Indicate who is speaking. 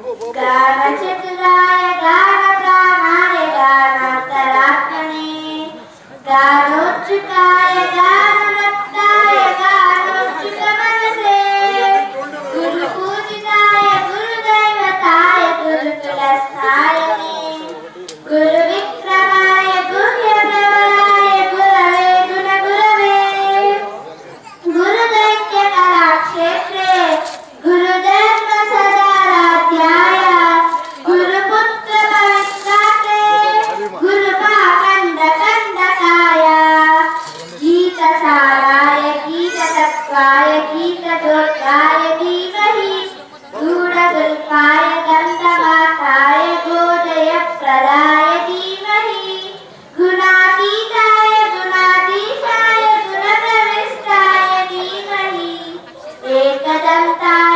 Speaker 1: गानचतुराय गानप्राणाय गानान्तरात्मने गानोच्चुकाय गानमत्ताय गानोच्चुकमनसे गुरुपूजिताय गुरुदैवताय गुरुकुलस्थाय गुरुविक्रमाय गुह्यप्रवराय गुरवे गुणगुरवे गुरुदैत्यकलाक्षेत्रे गुरुधर्मसदाराध्याय गुरुपुत्रपवित्राते गुरुपाखण्डकण्डकाय गीतसाराय गीततत्त्वाय गीतदोत्राय धीमहि गूढगुल्फाय गन्धमाताय गोजयप्रदाय धीमहि गुणातीताय गुणाधीशाय गुणप्रविष्टाय धीमहि एकदन्ताय